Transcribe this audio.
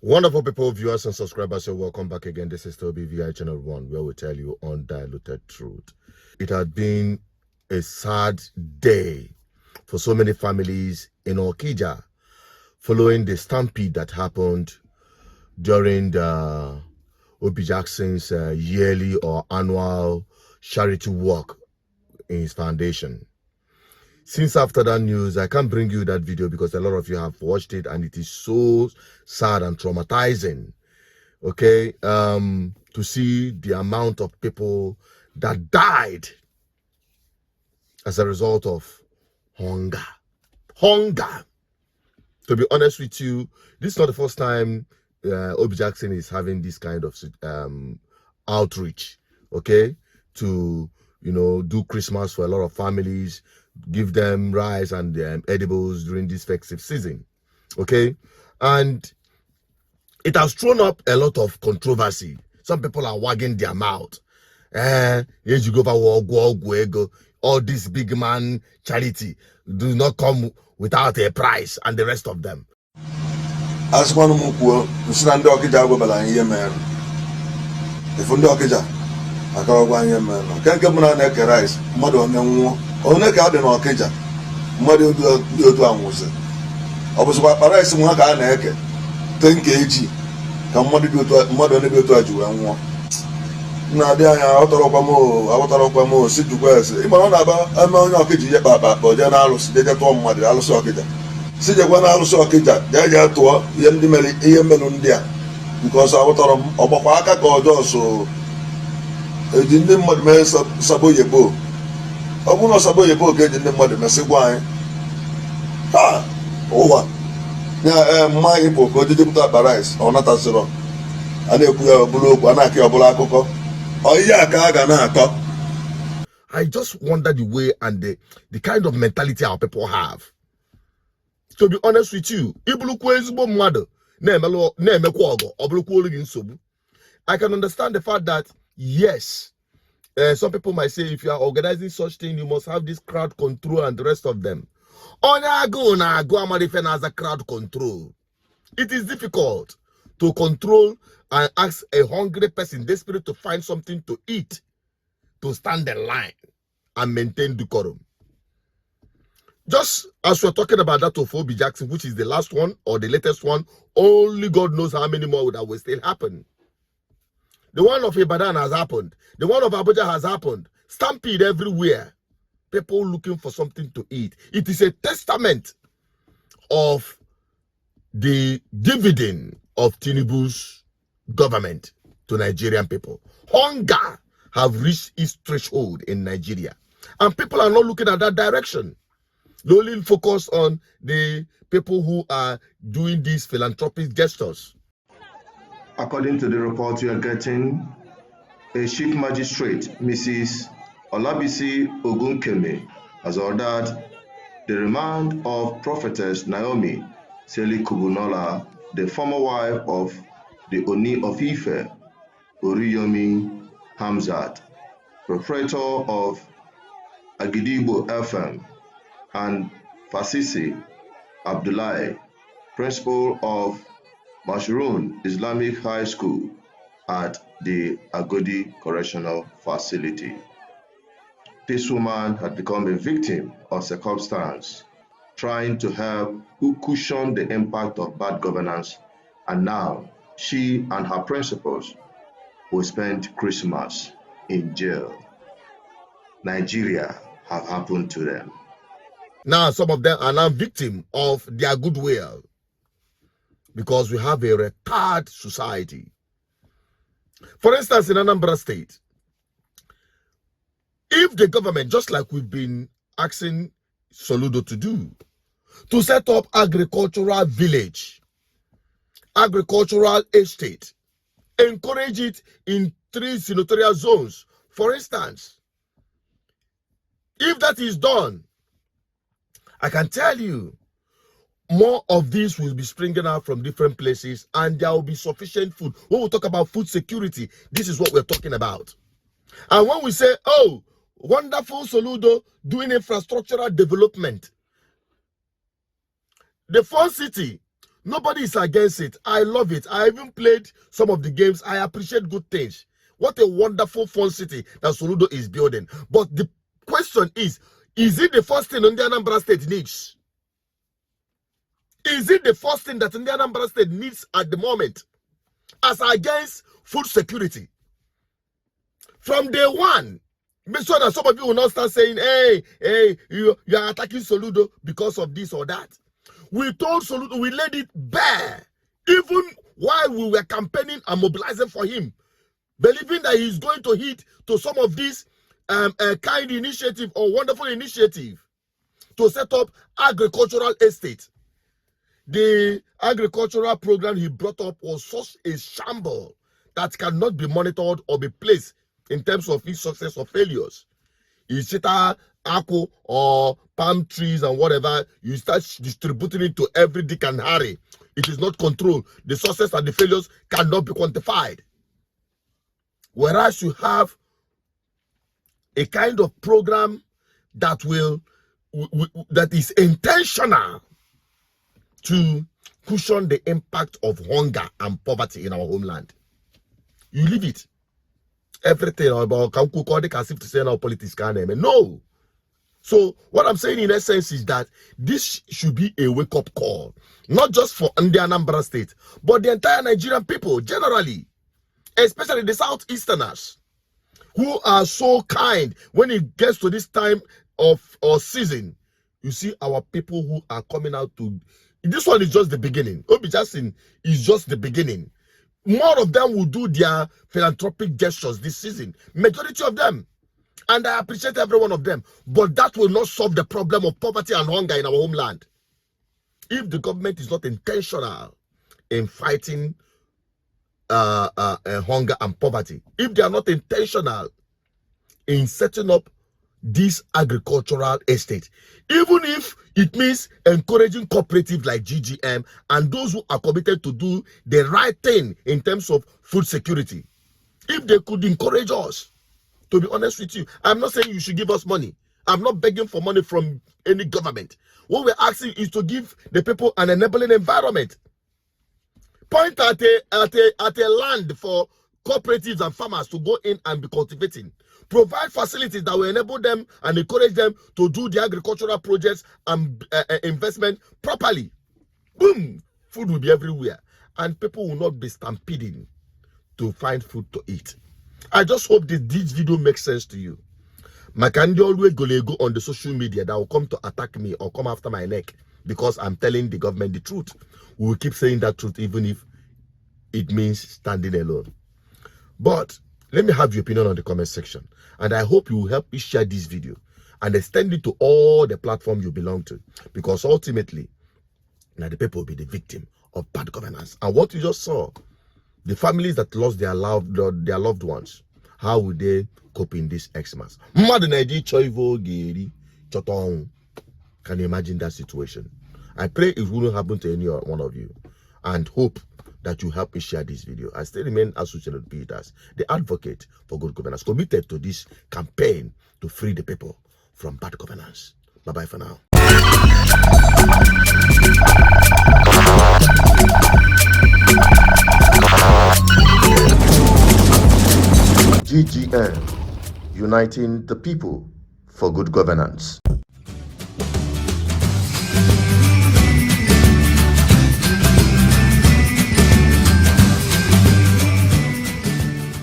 Wonderful people, viewers and subscribers, so welcome back again. This is still BVI Channel 1, where we tell you undiluted truth. It had been a sad day for so many families in Okija following the stampede that happened during the Obi-Jackson's yearly or annual charity walk in his foundation. Since after that news, I can't bring you that video because a lot of you have watched it and it is so sad and traumatizing, okay, to see the amount of people that died as a result of hunger. To be honest with you, this is not the first time Obi-Jackson is having this kind of outreach, okay, to, do Christmas for a lot of families, give them rice and edibles during this festive season, okay? And it has thrown up a lot of controversy. Some people are wagging their mouth. All this big man charity do not come without a price, and the rest of them. As one mukuo, Nsland Okija Wabala and Yemen. The Fundokija, I call one Yemen. Can't come on a rice, mother on them, only garden or Okija, mother do to Amusa. I was what Paris and Waka Neke, 10 kg, come mother do to mother go to you and one. Now, there are out of Pamo, sit to West. If I'm about a man Okija, but then I'll see the Tom Mother, I'll sock it. Sija kwa na aluso akija jaja to yem dimeli yemelu ndia because awotoro obokwa aka ka ojo so eji ndi mmadu me sabo yebo obuno sabo yebo ke eji ndi mmadu me sigwa an ha owa ya ma ipo ko jiji buta barais onata siro ana ekwu ya obulu okwu ana aki obulu akụkọ oyi aka aga na atọ. I just wonder the way and the kind of mentality our people have. To be honest with you, I can understand the fact that, yes, some people might say if you are organizing such thing, you must have this crowd control and the rest of them. As a crowd control. It is difficult to control and ask a hungry person desperate to find something to eat to stand in line and maintain decorum. Just as we're talking about that of Obi-Jackson, which is the last one or the latest one, only God knows how many more that will still happen. The one of Ibadan has happened. The one of Abuja has happened. Stampede everywhere. People looking for something to eat. It is a testament of the dividend of Tinubu's government to Nigerian people. Hunger have reached its threshold in Nigeria. And people are not looking at that direction. They only focus on the people who are doing these philanthropic gestures. According to the report we are getting, a chief magistrate, Mrs. Olabisi Ogunkeme, has ordered the remand of prophetess Naomi Seli Kubunola, the former wife of the Oni of Ife, Oriyomi Hamzat, proprietor of Agidigbo FM, and Fasisi Abdullahi, principal of Mashroon Islamic High School at the Agodi Correctional Facility. This woman had become a victim of circumstance, trying to help cushion the impact of bad governance, and now she and her principals will spend Christmas in jail. Nigeria have happened to them. Now, some of them are now victims of their goodwill because we have a retarded society. For instance, in Anambra State, if the government, just like we've been asking Soludo to do, to set up agricultural village, agricultural estate, encourage it in 3 senatorial zones, for instance, if that is done, I can tell you, more of this will be springing out from different places and there will be sufficient food. When we talk about food security, this is what we're talking about. And when we say, oh, wonderful Soludo doing infrastructural development, the Fun City, Nobody is against it. I love it. I even played some of the games. I appreciate good things. What a wonderful, fun city that Soludo is building. But the question is it the first thing the Anambra State needs? Is it the first thing that the Anambra State needs at the moment? As against food security. From day one, make sure that some of you will not start saying, hey, you are attacking Soludo because of this or that. We told Soludo, we laid it bare, even while we were campaigning and mobilizing for him, believing that he's going to hit to some of these kind initiative or wonderful initiative to set up agricultural estate. The agricultural program he brought up was such a shamble that cannot be monitored or be placed in terms of its success or failures. You sit apple or palm trees and whatever, you start distributing it to every Dick and Harry. It is not controlled. The success and the failures cannot be quantified. Whereas you have a kind of program that that is intentional to cushion the impact of hunger and poverty in our homeland. You leave it. Everything about can cook all the as if to say now politics can't. No. So what I'm saying in essence is that this should be a wake-up call, not just for the Anambra State, but the entire Nigerian people generally, especially the Southeasterners, who are so kind when it gets to this time of season. You see our people who are coming out to. This one is just the beginning. Obi-Jackson is just the beginning. More of them will do their philanthropic gestures this season. Majority of them. And I appreciate every one of them. But that will not solve the problem of poverty and hunger in our homeland. If the government is not intentional in fighting hunger and poverty, if they are not intentional in setting up this agricultural estate, even if it means encouraging cooperatives like GGM and those who are committed to do the right thing in terms of food security, if they could encourage us, to be honest with you, I'm not saying you should give us money. I'm not begging for money from any government. What we're asking is to give the people an enabling environment. Point at a land for cooperatives and farmers to go in and be cultivating. Provide facilities that will enable them and encourage them to do the agricultural projects and investment properly. Boom! Food will be everywhere. And people will not be stampeding to find food to eat. I just hope that this video makes sense to you. Makandi always go on the social media that will come to attack me or come after my neck because I'm telling the government the truth. We will keep saying that truth even if it means standing alone. But let me have your opinion on the comment section. And I hope you will help me share this video and extend it to all the platforms you belong to. Because ultimately, now the people will be the victim of bad governance. And what you just saw, the families that lost their loved ones, how will they cope in this Xmas? Can you imagine that situation? I pray it wouldn't happen to any one of you, and hope that you help me share this video. I still remain associated with Peters, the advocate for good governance, committed to this campaign to free the people from bad governance. Bye-bye for now. GGN, uniting the people for good governance.